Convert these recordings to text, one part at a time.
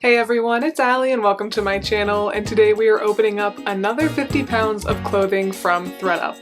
Hey everyone, it's Allie and welcome to my channel, and today we are opening up another 50 pounds of clothing from ThredUp.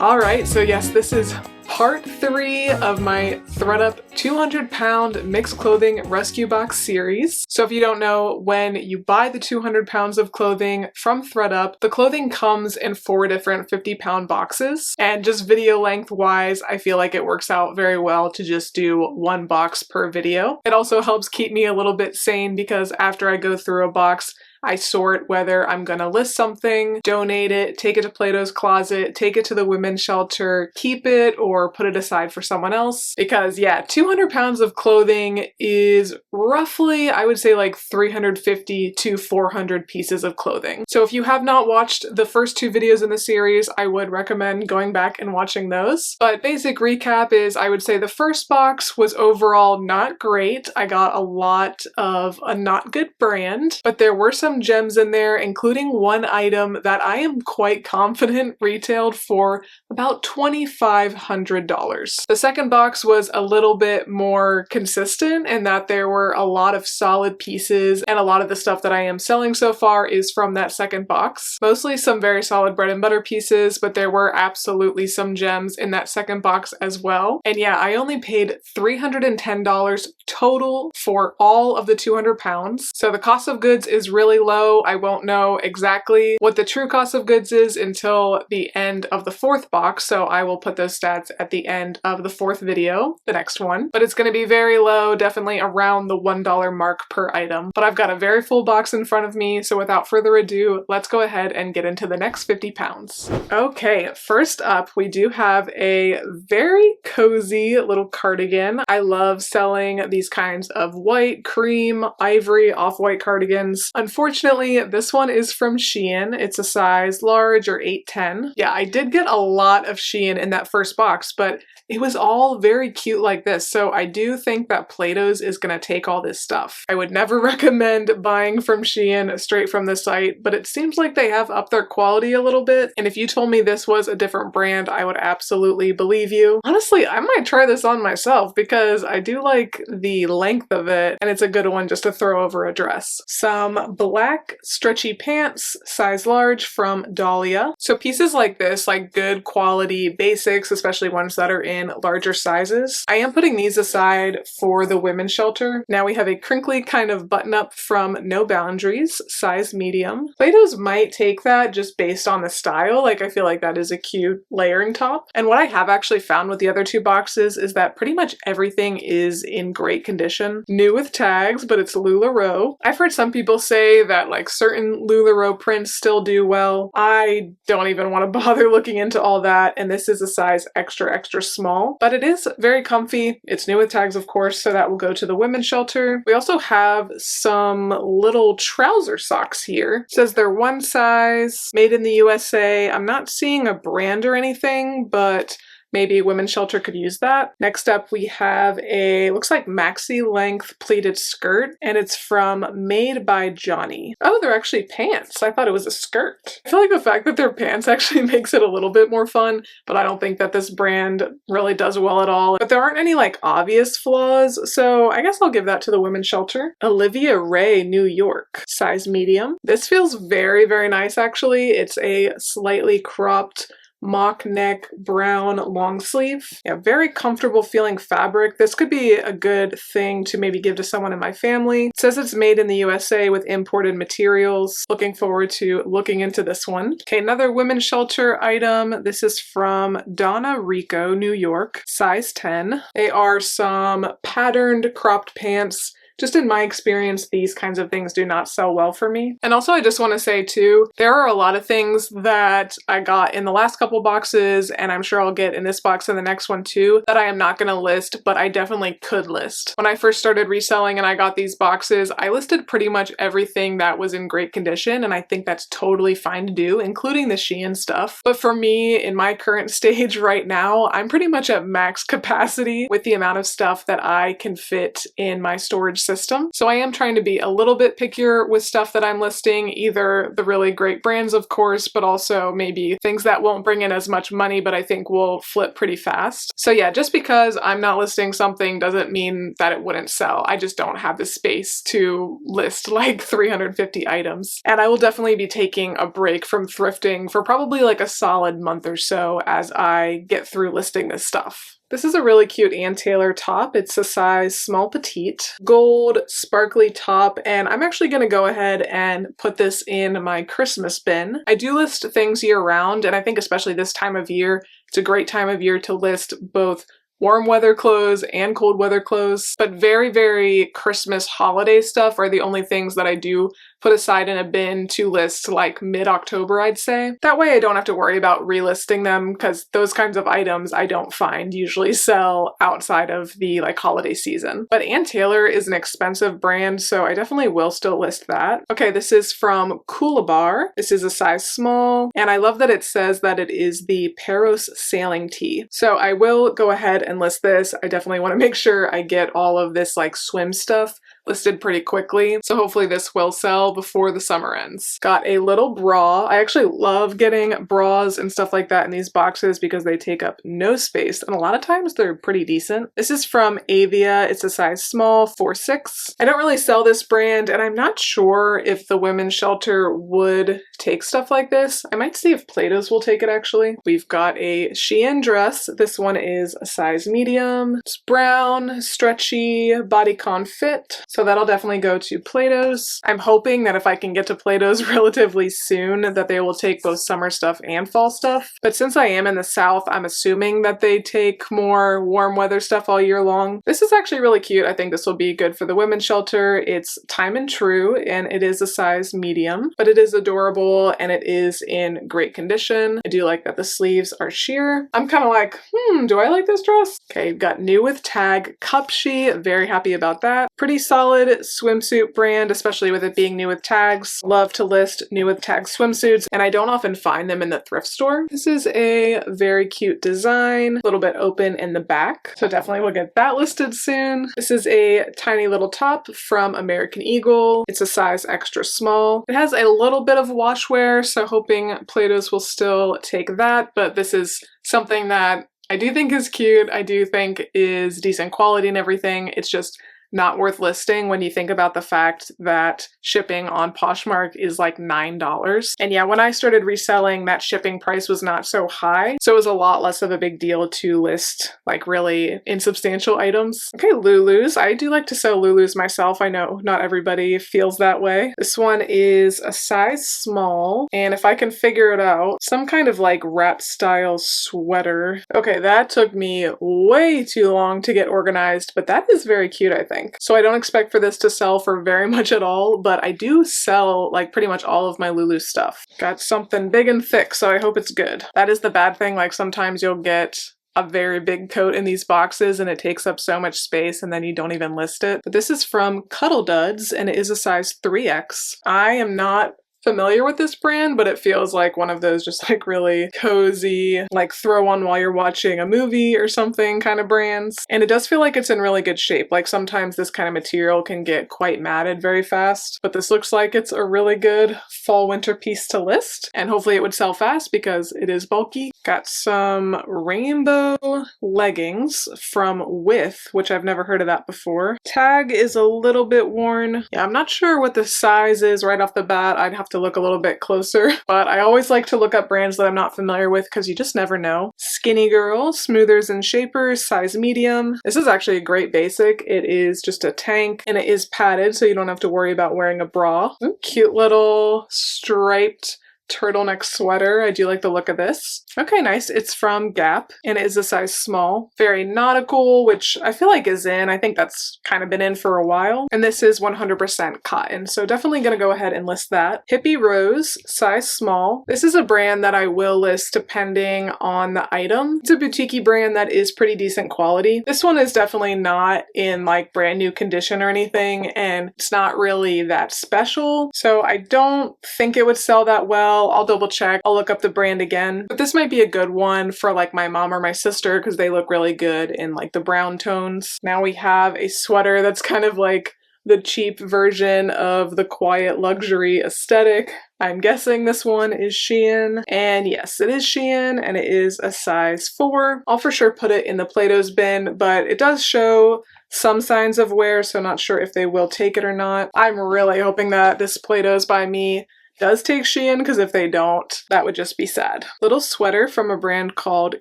Alright, so yes, this is part 3 of my ThredUp 200-pound mixed clothing rescue box series. So if you don't know, when you buy the 200 pounds of clothing from ThredUp, the clothing comes in 4 different 50-pound boxes. And just video length wise, I feel like it works out very well to just do one box per video. It also helps keep me a little bit sane because after I go through a box, I sort whether I'm gonna list something, donate it, take it to Plato's closet, take it to the women's shelter, keep it, or put it aside for someone else. Because yeah, 200 pounds of clothing is roughly, I would say like 350 to 400 pieces of clothing. So if you have not watched the first 2 videos in the series, I would recommend going back and watching those. But basic recap is I would say the first box was overall not great. I got a lot of a not good brand, but there were some gems in there, including one item that I am quite confident retailed for about $2,500. The second box was a little bit more consistent in that there were a lot of solid pieces, and a lot of the stuff that I am selling so far is from that second box. Mostly some very solid bread and butter pieces, but there were absolutely some gems in that second box as well. And yeah, I only paid $310 total for all of the 200 pounds. So the cost of goods is really low. I won't know exactly what the true cost of goods is until the end of the 4th box, so I will put those stats at the end of the 4th video, the next one. But it's going to be very low, definitely around the $1 mark per item. But I've got a very full box in front of me, so without further ado, let's go ahead and get into the next 50 pounds. Okay, first up, we do have a very cozy little cardigan. I love selling these kinds of white, cream, ivory, off-white cardigans. Unfortunately, this one is from Shein. It's a size large or 810. Yeah, I did get a lot of Shein in that first box, but it was all very cute like this, so I do think that Plato's is gonna take all this stuff. I would never recommend buying from Shein straight from the site, but it seems like they have upped their quality a little bit, and if you told me this was a different brand, I would absolutely believe you. Honestly, I might try this on myself because I do like the length of it, and it's a good one just to throw over a dress. Some black stretchy pants, size large, from Dahlia. So pieces like this, like good quality basics, especially ones that are in larger sizes. I am putting these aside for the women's shelter. Now we have a crinkly kind of button up from No Boundaries, size medium. Plato's might take that just based on the style. Like I feel like that is a cute layering top. And what I have actually found with the other 2 boxes is that pretty much everything is in great condition. New with tags, but it's LuLaRoe. I've heard some people say that like certain LuLaRoe prints still do well. I don't even want to bother looking into all that, and this is a size extra small, but it is very comfy. It's new with tags, of course, so that will go to the women's shelter. We also have some little trouser socks here. It says they're one size, made in the USA. I'm not seeing a brand or anything, but maybe a women's shelter could use that. Next up, we have a, looks like maxi length pleated skirt, and it's from Made by Johnny. Oh, they're actually pants. I thought it was a skirt. I feel like the fact that they're pants actually makes it a little bit more fun, but I don't think that this brand really does well at all. But there aren't any like obvious flaws, so I guess I'll give that to the women's shelter. Olivia Ray, New York, size medium. This feels very, very nice actually. It's a slightly cropped mock neck brown long sleeve. Yeah, very comfortable feeling fabric. This could be a good thing to maybe give to someone in my family. It says it's made in the USA with imported materials. Looking forward to looking into this one. Okay, another women's shelter item. This is from Donna Rico, New York, size 10. They are some patterned cropped pants. Just in my experience, these kinds of things do not sell well for me. And also I just want to say too, there are a lot of things that I got in the last couple boxes, and I'm sure I'll get in this box and the next one too, that I am not going to list, but I definitely could list. When I first started reselling and I got these boxes, I listed pretty much everything that was in great condition, and I think that's totally fine to do, including the Shein stuff. But for me, in my current stage right now, I'm pretty much at max capacity with the amount of stuff that I can fit in my storage system. So I am trying to be a little bit pickier with stuff that I'm listing, either the really great brands, of course, but also maybe things that won't bring in as much money, but I think will flip pretty fast. So yeah, just because I'm not listing something doesn't mean that it wouldn't sell. I just don't have the space to list like 350 items. And I will definitely be taking a break from thrifting for probably like a solid month or so as I get through listing this stuff. This is a really cute Ann Taylor top. It's a size small petite, gold sparkly top, and I'm actually going to go ahead and put this in my Christmas bin. I do list things year round, and I think especially this time of year, it's a great time of year to list both warm weather clothes and cold weather clothes, but very, very Christmas holiday stuff are the only things that I do put aside in a bin to list like mid-October, I'd say. That way I don't have to worry about relisting them because those kinds of items I don't find usually sell outside of the like holiday season. But Ann Taylor is an expensive brand, so I definitely will still list that. Okay, this is from Coolabar. This is a size small, and I love that it says that it is the Paros sailing tee. So I will go ahead and list this. I definitely want to make sure I get all of this like swim stuff listed pretty quickly, so hopefully this will sell before the summer ends. Got a little bra. I actually love getting bras and stuff like that in these boxes because they take up no space, and a lot of times they're pretty decent. This is from Avia. It's a size small, 4'6". I don't really sell this brand, and I'm not sure if the women's shelter would take stuff like this. I might see if Plato's will take it actually. We've got a Shein dress. This one is a size medium. It's brown, stretchy, bodycon fit. So that'll definitely go to Plato's. I'm hoping that if I can get to Plato's relatively soon that they will take both summer stuff and fall stuff. But since I am in the South, I'm assuming that they take more warm weather stuff all year long. This is actually really cute. I think this will be good for the women's shelter. It's time and true, and it is a size medium, but it is adorable and it is in great condition. I do like that the sleeves are sheer. I'm kind of like, do I like this dress? Okay, we've got new with tag Cupshe. Very happy about that. Pretty solid swimsuit brand, especially with it being new with tags. Love to list new with tag swimsuits, and I don't often find them in the thrift store. This is a very cute design, a little bit open in the back, so definitely we'll get that listed soon. This is a tiny little top from American Eagle. It's a size extra small. It has a little bit of wash wear, so hoping Plato's will still take that, but this is something that I do think is cute. I do think is decent quality and everything. It's just not worth listing when you think about the fact that shipping on Poshmark is like $9. And yeah, when I started reselling, that shipping price was not so high, so it was a lot less of a big deal to list like really insubstantial items. Okay, Lulu's. I do like to sell Lulu's myself. I know not everybody feels that way. This one is a size small, and if I can figure it out, some kind of like wrap style sweater. Okay, that took me way too long to get organized, but that is very cute, I think. So I don't expect for this to sell for very much at all, but I do sell like pretty much all of my Lulu stuff. Got something big and thick, so I hope it's good. That is the bad thing, like sometimes you'll get a very big coat in these boxes and it takes up so much space and then you don't even list it. But this is from Cuddle Duds and it is a size 3X. I am not familiar with this brand, but it feels like one of those just like really cozy, like throw on while you're watching a movie or something kind of brands. And it does feel like it's in really good shape. Like sometimes this kind of material can get quite matted very fast, but this looks like it's a really good fall winter piece to list. And hopefully it would sell fast because it is bulky. Got some rainbow leggings from With, which I've never heard of that before. Tag is a little bit worn. Yeah, I'm not sure what the size is right off the bat. I'd have to look a little bit closer, but I always like to look up brands that I'm not familiar with because you just never know. Skinny Girl, Smoothers and Shapers, size medium. This is actually a great basic. It is just a tank and it is padded so you don't have to worry about wearing a bra. Ooh, cute little striped turtleneck sweater. I do like the look of this. Okay, nice. It's from Gap and it is a size small. Very nautical, which I feel like is in. I think that's kind of been in for a while. And this is 100% cotton, so definitely gonna go ahead and list that. Hippie Rose, size small. This is a brand that I will list depending on the item. It's a boutique brand that is pretty decent quality. This one is definitely not in like brand new condition or anything, and it's not really that special, so I don't think it would sell that well. I'll double check. I'll look up the brand again. But this might be a good one for like my mom or my sister because they look really good in like the brown tones. Now we have a sweater that's kind of like the cheap version of the quiet luxury aesthetic. I'm guessing this one is Shein, and yes, it is Shein, and it is a size 4. I'll for sure put it in the Plato's bin, but it does show some signs of wear, so not sure if they will take it or not. I'm really hoping that this Plato's by me does take Shein, because if they don't, that would just be sad. Little sweater from a brand called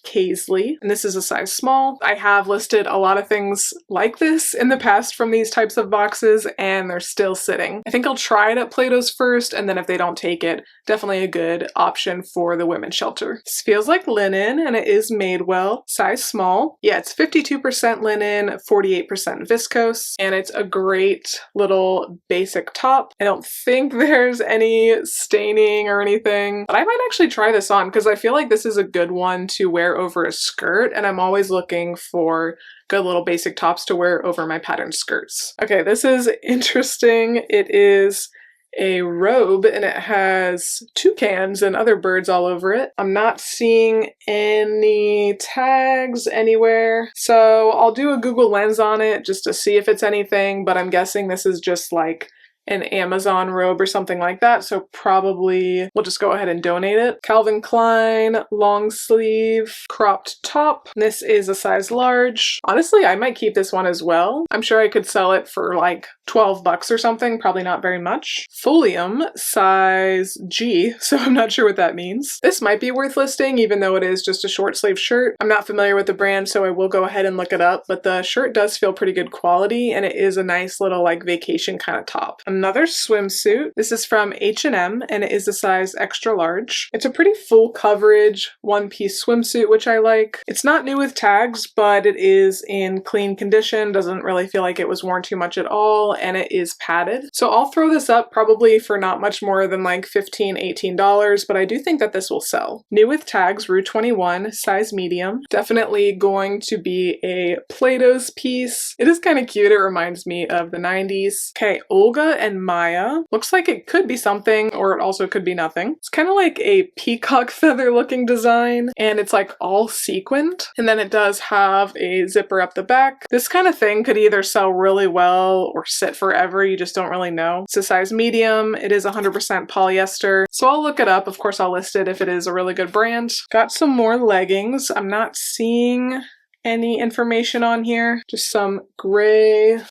Kaisley, and this is a size small. I have listed a lot of things like this in the past from these types of boxes, and they're still sitting. I think I'll try it at Plato's first, and then if they don't take it, definitely a good option for the women's shelter. This feels like linen, and it is Madewell, size small. Yeah, it's 52% linen, 48% viscose, and it's a great little basic top. I don't think there's any staining or anything, but I might actually try this on because I feel like this is a good one to wear over a skirt, and I'm always looking for good little basic tops to wear over my patterned skirts. Okay, this is interesting. It is a robe and it has toucans and other birds all over it. I'm not seeing any tags anywhere, so I'll do a Google Lens on it just to see if it's anything, but I'm guessing this is just like an Amazon robe or something like that, so probably we'll just go ahead and donate it. Calvin Klein long sleeve cropped top. This is a size large. Honestly, I might keep this one as well. I'm sure I could sell it for like 12 bucks or something, probably not very much. Folium size G, so I'm not sure what that means. This might be worth listing even though it is just a short sleeve shirt. I'm not familiar with the brand, so I will go ahead and look it up, but the shirt does feel pretty good quality and it is a nice little like vacation kind of top. Another swimsuit. This is from H&M and it is a size extra large. It's a pretty full coverage one-piece swimsuit, which I like. It's not new with tags, but it is in clean condition. Doesn't really feel like it was worn too much at all, and it is padded. So I'll throw this up probably for not much more than like $15, $18, but I do think that this will sell. New with tags, Rue 21, size medium. Definitely going to be a Plato's piece. It is kind of cute. It reminds me of the 90s. Okay, Olga and Maya. Looks like it could be something, or it also could be nothing. It's kind of like a peacock feather looking design, and it's like all sequined. And then it does have a zipper up the back. This kind of thing could either sell really well or sit forever. You just don't really know. It's a size medium. It is 100% polyester. So I'll look it up. Of course, I'll list it if it is a really good brand. Got some more leggings. I'm not seeing any information on here. Just some gray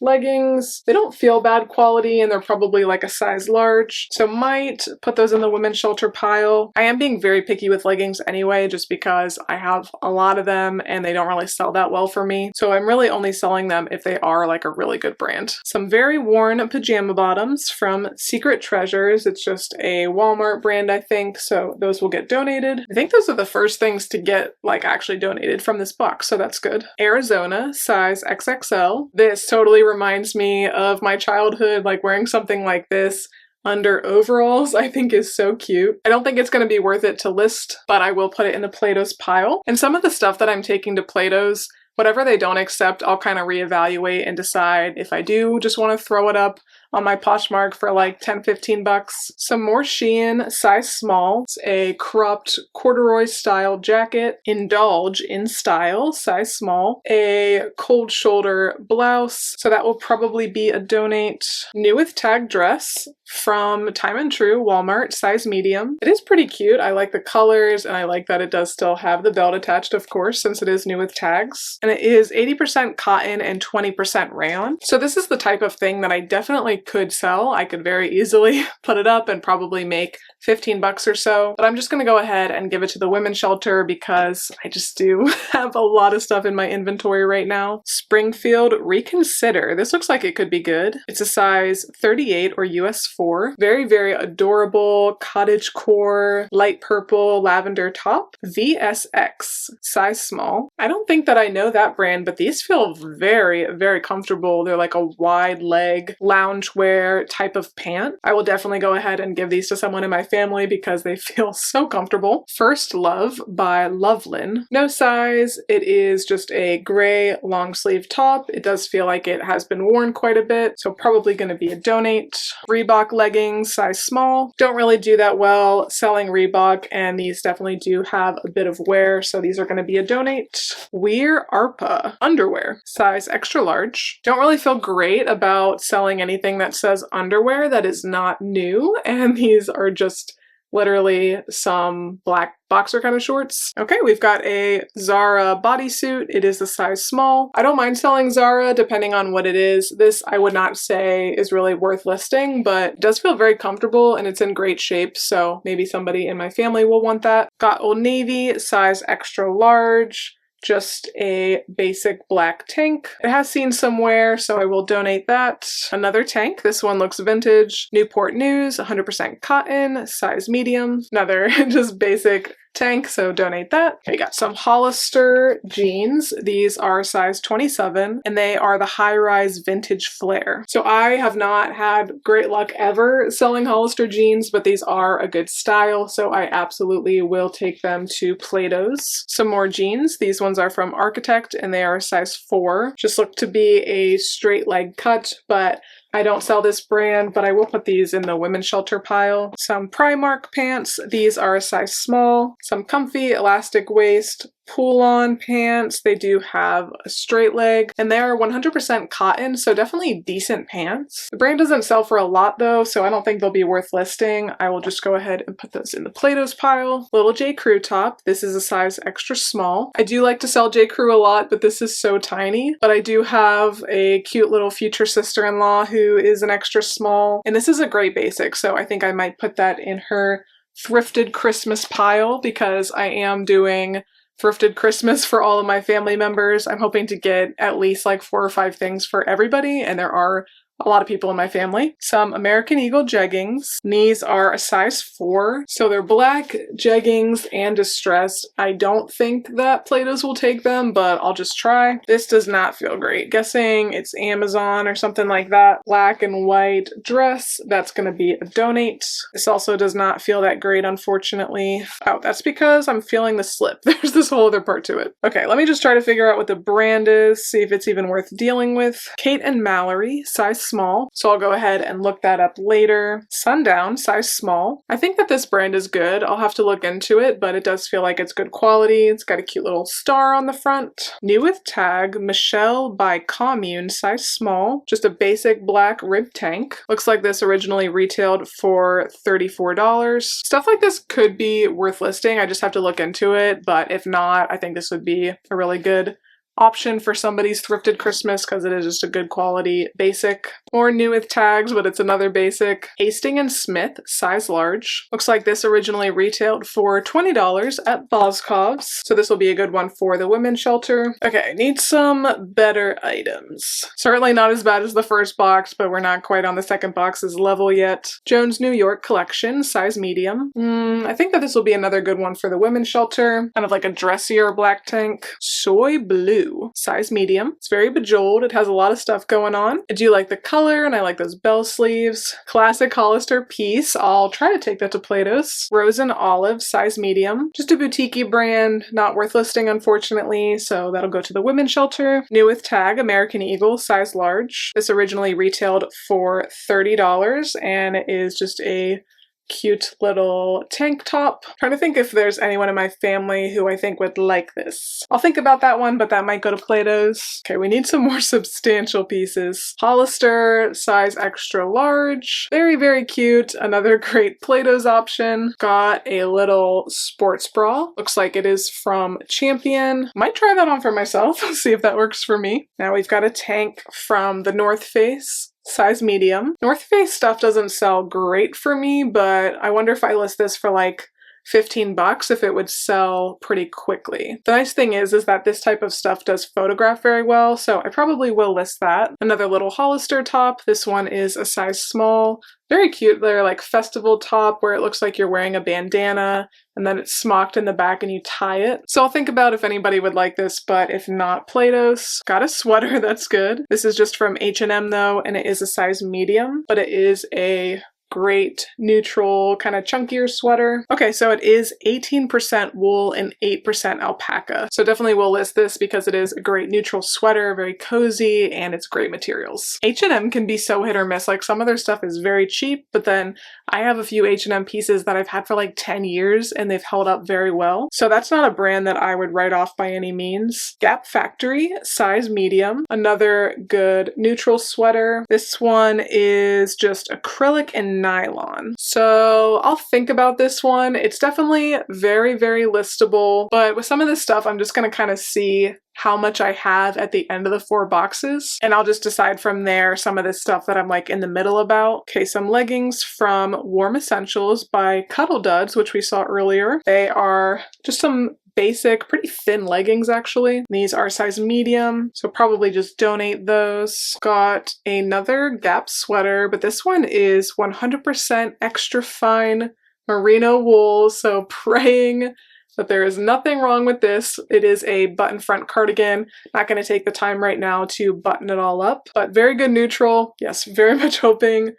leggings. They don't feel bad quality and they're probably like a size large, so might put those in the women's shelter pile. I am being very picky with leggings anyway, just because I have a lot of them and they don't really sell that well for me. So I'm really only selling them if they are like a really good brand. Some very worn pajama bottoms from Secret Treasures. It's just a Walmart brand, I think, so those will get donated. I think those are the first things to get like actually donated from this box, so that's good. Arizona, size XXL. This totally reminds me of my childhood, like wearing something like this under overalls, I think is so cute. I don't think it's going to be worth it to list, but I will put it in the Plato's pile. And some of the stuff that I'm taking to Plato's, whatever they don't accept, I'll kind of reevaluate and decide if I do just want to throw it up on my Poshmark for like 10, 15 bucks. Some more Shein, size small. It's a cropped corduroy style jacket. Indulge in style, size small. A cold shoulder blouse. So that will probably be a donate. New with tag dress from Time and True, Walmart, size medium. It is pretty cute. I like the colors and I like that it does still have the belt attached, of course, since it is new with tags. And it is 80% cotton and 20% rayon. So this is the type of thing that I definitely could sell. I could very easily put it up and probably make 15 bucks or so, but I'm just gonna go ahead and give it to the women's shelter because I just do have a lot of stuff in my inventory right now. Springfield Reconsider. This looks like it could be good. It's a size 38 or US 4. Very, very adorable cottage core, light purple lavender top. VSX, size small. I don't think that I know that brand, but these feel very, very comfortable. They're like a wide leg loungewear type of pant. I will definitely go ahead and give these to someone in my family because they feel so comfortable. First Love by Lovelin. No size. It is just a gray long sleeve top. It does feel like it has been worn quite a bit, so probably going to be a donate. Reebok leggings, size small. Don't really do that well selling Reebok, and these definitely do have a bit of wear, so these are going to be a donate. Weir Arpa underwear, size extra large. Don't really feel great about selling anything that says underwear that is not new, and these are just literally some black boxer kind of shorts. Okay, we've got a Zara bodysuit. It is a size small. I don't mind selling Zara depending on what it is. This I would not say is really worth listing, but it does feel very comfortable and it's in great shape, so maybe somebody in my family will want that. Got Old Navy, size extra large. Just a basic black tank. It has seen some wear, so I will donate that. Another tank. This one looks vintage. Newport News, 100% cotton, size medium. Another just basic tank, so donate that. Okay, got some Hollister jeans. These are size 27, and they are the high-rise vintage flare. So I have not had great luck ever selling Hollister jeans, but these are a good style, so I absolutely will take them to Plato's. Some more jeans. These ones are from Architect, and they are size 4. Just look to be a straight leg cut, but I don't sell this brand, but I will put these in the women's shelter pile. Some Primark pants. These are a size small. Some comfy elastic waist pull-on pants. They do have a straight leg, and they are 100% cotton, so definitely decent pants. The brand doesn't sell for a lot though, so I don't think they'll be worth listing. I will just go ahead and put those in the Plato's pile. Little J. Crew top. This is a size extra small. I do like to sell J. Crew a lot, but this is so tiny. But I do have a cute little future sister-in-law who is an extra small, and this is a great basic, so I think I might put that in her thrifted Christmas pile because I am doing thrifted Christmas for all of my family members. I'm hoping to get at least like 4 or 5 things for everybody, and there are a lot of people in my family. Some American Eagle jeggings. These are a size 4, so they're black jeggings and distressed. I don't think that Plato's will take them, but I'll just try. This does not feel great. Guessing it's Amazon or something like that. Black and white dress. That's going to be a donate. This also does not feel that great, unfortunately. Oh, that's because I'm feeling the slip. There's this whole other part to it. Okay, let me just try to figure out what the brand is, see if it's even worth dealing with. Kate and Mallory, size small, so I'll go ahead and look that up later. Sundown, size small. I think that this brand is good. I'll have to look into it, but it does feel like it's good quality. It's got a cute little star on the front. New with tag, Michelle by Commune, size small. Just a basic black rib tank. Looks like this originally retailed for $34. Stuff like this could be worth listing. I just have to look into it, but if not, I think this would be a really good option for somebody's thrifted Christmas because it is just a good quality basic. Or new with tags, but it's another basic. Hasting and Smith, size large. Looks like this originally retailed for $20 at Boscov's, so this will be a good one for the women's shelter. Okay, need some better items. Certainly not as bad as the first box, but we're not quite on the second box's level yet. Jones New York collection, size medium. I think that this will be another good one for the women's shelter. Kind of like a dressier black tank. Soy Blue, size medium. It's very bejeweled. It has a lot of stuff going on. I do like the color, and I like those bell sleeves. Classic Hollister piece. I'll try to take that to Plato's. Rose and Olive, size medium. Just a boutique-y brand. Not worth listing, unfortunately, so that'll go to the women's shelter. New with tag, American Eagle, size large. This originally retailed for $30, and it is just a cute little tank top. Trying to think if there's anyone in my family who I think would like this. I'll think about that one, but that might go to Plato's. Okay, we need some more substantial pieces. Hollister, size extra large. Very, very cute. Another great Plato's option. Got a little sports bra. Looks like it is from Champion. Might try that on for myself, see if that works for me. Now we've got a tank from the North Face. Size medium. North Face stuff doesn't sell great for me, but I wonder if I list this for like $15 if it would sell pretty quickly. The nice thing is that this type of stuff does photograph very well, so I probably will list that. Another little Hollister top. This one is a size small. Very cute. They're like festival top where it looks like you're wearing a bandana and then it's smocked in the back and you tie it. So I'll think about if anybody would like this, but if not, Plato's. Got a sweater, that's good. This is just from H&M though, and it is a size medium, but it is a great neutral kind of chunkier sweater. Okay, so it is 18% wool and 8% alpaca. So definitely will list this because it is a great neutral sweater, very cozy, and it's great materials. H&M can be so hit or miss. Like some of their stuff is very cheap, but then I have a few H&M pieces that I've had for like 10 years and they've held up very well. So that's not a brand that I would write off by any means. Gap Factory, size medium. Another good neutral sweater. This one is just acrylic and nylon. So I'll think about this one. It's definitely very, very listable, but with some of this stuff, I'm just gonna kind of see how much I have at the end of the 4 boxes, and I'll just decide from there some of this stuff that I'm like in the middle about. Okay, some leggings from Warm Essentials by Cuddle Duds, which we saw earlier. They are just some basic, pretty thin leggings actually. These are size medium, so probably just donate those. Got another Gap sweater, but this one is 100% extra fine merino wool, so praying that there is nothing wrong with this. It is a button front cardigan. Not going to take the time right now to button it all up, but very good neutral. Yes, very much hoping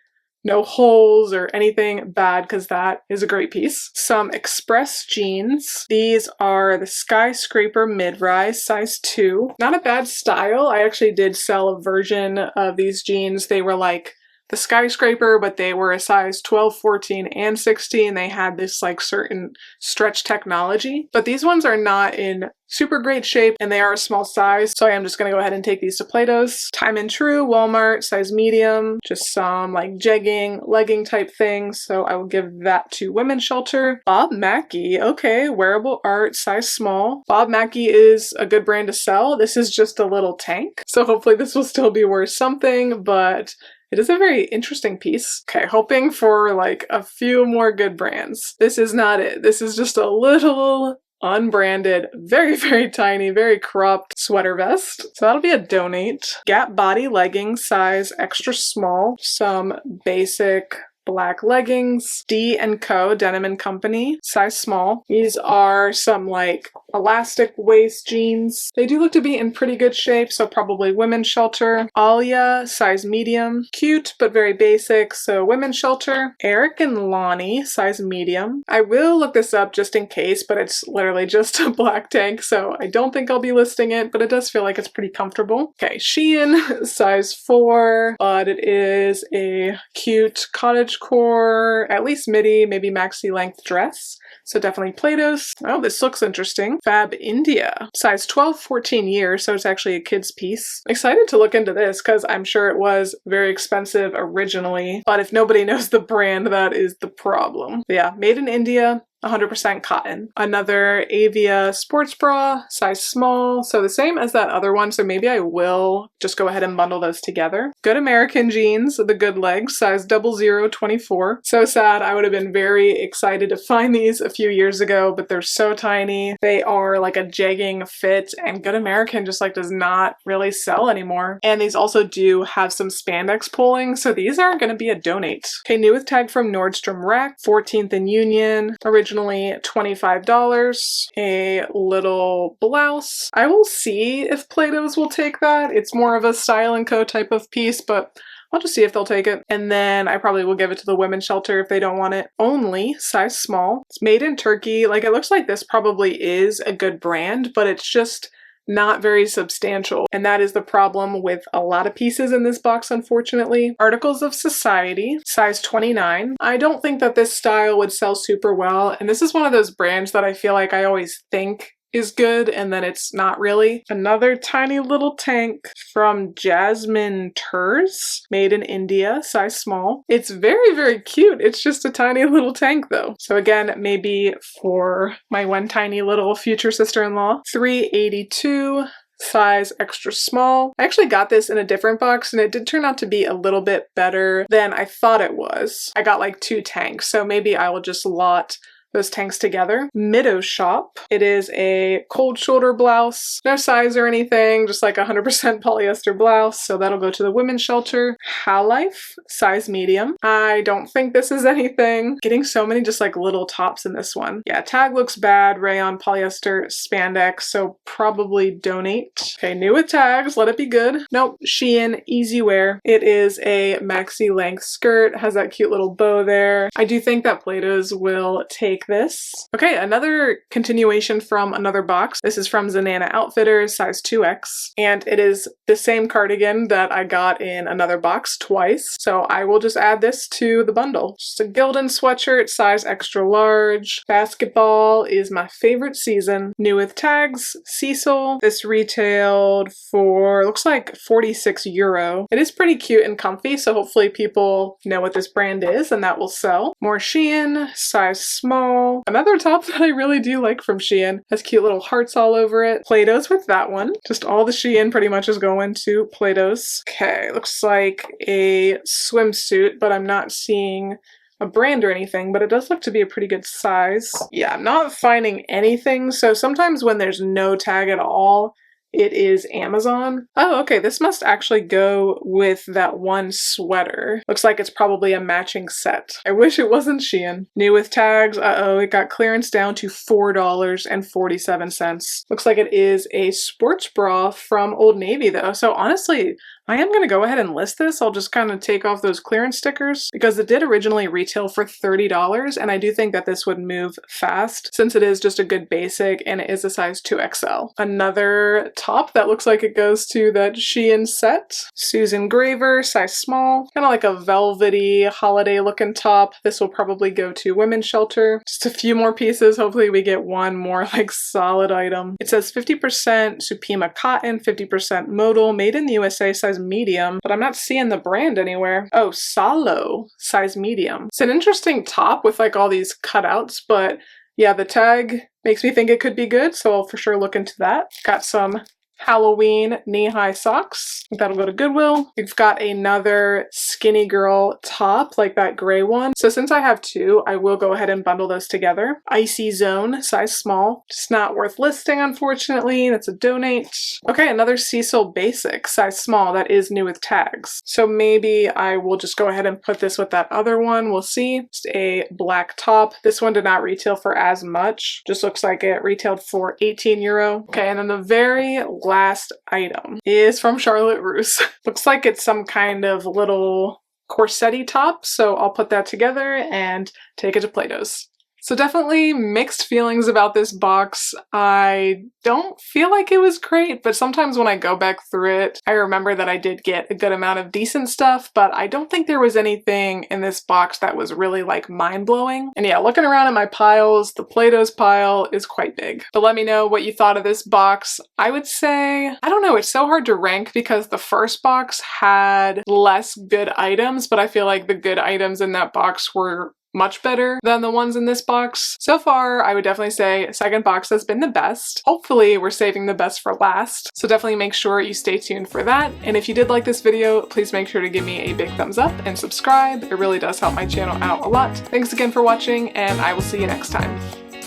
no holes or anything bad because that is a great piece. Some Express jeans. These are the Skyscraper mid-rise, size 2. Not a bad style. I actually did sell a version of these jeans. They were like the Skyscraper, but they were a size 12, 14, and 16. They had this like certain stretch technology, but these ones are not in super great shape and they are a small size. So I am just going to go ahead and take these to Plato's. Time and True, Walmart, size medium, just some like jegging, legging type things. So I will give that to Women's Shelter. Bob Mackie, okay, wearable art, size small. Bob Mackie is a good brand to sell. This is just a little tank. So hopefully this will still be worth something, but it is a very interesting piece. Okay, hoping for like a few more good brands. This is not it. This is just a little unbranded, very, very tiny, very cropped sweater vest. So that'll be a donate. Gap body leggings, size extra small. Some basic black leggings. D&Co, Denim & Company, size small. These are some like elastic waist jeans. They do look to be in pretty good shape, so probably Women's Shelter. Alia, size medium. Cute, but very basic, so Women's Shelter. Eric and Lonnie, size medium. I will look this up just in case, but it's literally just a black tank, so I don't think I'll be listing it, but it does feel like it's pretty comfortable. Okay, Shein, size 4, but it is a cute cottage core, at least midi, maybe maxi length dress. So definitely Plato's. Oh, this looks interesting. Fab India, size 12, 14 years, so it's actually a kid's piece. Excited to look into this because I'm sure it was very expensive originally, but if nobody knows the brand, that is the problem. But yeah, made in India. 100% cotton. Another Avia sports bra, size small, so the same as that other one, so maybe I will just go ahead and bundle those together. Good American jeans, the good legs, size 0024. So sad, I would have been very excited to find these a few years ago, but they're so tiny. They are like a jegging fit, and Good American just like does not really sell anymore. And these also do have some spandex pulling, so these are going to be a donate. Okay, new with tag from Nordstrom Rack, 14th and Union, originally $25, a little blouse. I will see if Plato's will take that. It's more of a Style & Co type of piece, but I'll just see if they'll take it. And then I probably will give it to the Women's Shelter if they don't want it. Only size small. It's made in Turkey. Like, it looks like this probably is a good brand, but it's just not very substantial. And that is the problem with a lot of pieces in this box, unfortunately. Articles of Society, size 29. I don't think that this style would sell super well. And this is one of those brands that I feel like I always think is good and then it's not really. Another tiny little tank from Jasmine Turs, made in India, size small. It's very, very cute. It's just a tiny little tank though. So again, maybe for my one tiny little future sister-in-law. $382. Size extra small. I actually got this in a different box and it did turn out to be a little bit better than I thought it was. I got like 2 tanks, so maybe I will just lot those tanks together. Middo Shop. It is a cold shoulder blouse. No size or anything, just like 100% polyester blouse. So that'll go to the women's shelter. Life, size medium. I don't think this is anything. Getting so many just like little tops in this one. Yeah, tag looks bad. Rayon, polyester, spandex. So probably donate. Okay, new with tags. Let it be good. Nope. Shein, easy wear. It is a maxi length skirt. Has that cute little bow there. I do think that Plato's will take this. Okay, another continuation from another box. This is from Zanana Outfitters, size 2X. And it is the same cardigan that I got in another box twice. So I will just add this to the bundle. Just a Gildan sweatshirt, size extra large. Basketball is my favorite season. New with tags, Cecil. This retailed for, looks like 46 euro. It is pretty cute and comfy, so hopefully people know what this brand is and that will sell. More Shein, size small. Another top that I really do like from Shein. Has cute little hearts all over it. Plato's with that one. Just all the Shein pretty much is going to Plato's. Okay, looks like a swimsuit, but I'm not seeing a brand or anything, but it does look to be a pretty good size. Yeah, I'm not finding anything, so sometimes when there's no tag at all, it is Amazon. Oh, okay, this must actually go with that one sweater. Looks like it's probably a matching set. I wish it wasn't Shein. New with tags, uh-oh, it got clearance down to $4.47. Looks like it is a sports bra from Old Navy though, so honestly, I am going to go ahead and list this. I'll just kind of take off those clearance stickers because it did originally retail for $30 and I do think that this would move fast since it is just a good basic and it is a size 2XL. Another top that looks like it goes to that Shein set. Susan Graver, size small. Kind of like a velvety holiday looking top. This will probably go to women's shelter. Just a few more pieces. Hopefully we get one more like solid item. It says 50% Supima cotton, 50% modal, made in the USA, size medium, but I'm not seeing the brand anywhere. Oh, Salo, size medium. It's an interesting top with like all these cutouts, but yeah, the tag makes me think it could be good, so I'll for sure look into that. Got some Halloween knee-high socks. That'll go to Goodwill. We've got another skinny girl top, like that gray one. So since I have two, I will go ahead and bundle those together. Icy Zone, size small. Just not worth listing, unfortunately. That's a donate. Okay, another Cecil Basic, size small. That is new with tags. So maybe I will just go ahead and put this with that other one. We'll see. Just a black top. This one did not retail for as much. Just looks like it retailed for 18 euro. Okay, and then the very last item is from Charlotte Russe. Looks like it's some kind of little corset-y top, so I'll put that together and take it to Plato's. So definitely mixed feelings about this box. I don't feel like it was great, but sometimes when I go back through it, I remember that I did get a good amount of decent stuff, but I don't think there was anything in this box that was really like mind-blowing. And yeah, looking around at my piles, the Plato's pile is quite big. But let me know what you thought of this box. I would say, I don't know, it's so hard to rank because the first box had less good items, but I feel like the good items in that box were much better than the ones in this box. So far, I would definitely say second box has been the best. Hopefully, we're saving the best for last. So definitely make sure you stay tuned for that. And if you did like this video, please make sure to give me a big thumbs up and subscribe. It really does help my channel out a lot. Thanks again for watching, and I will see you next time.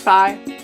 Bye.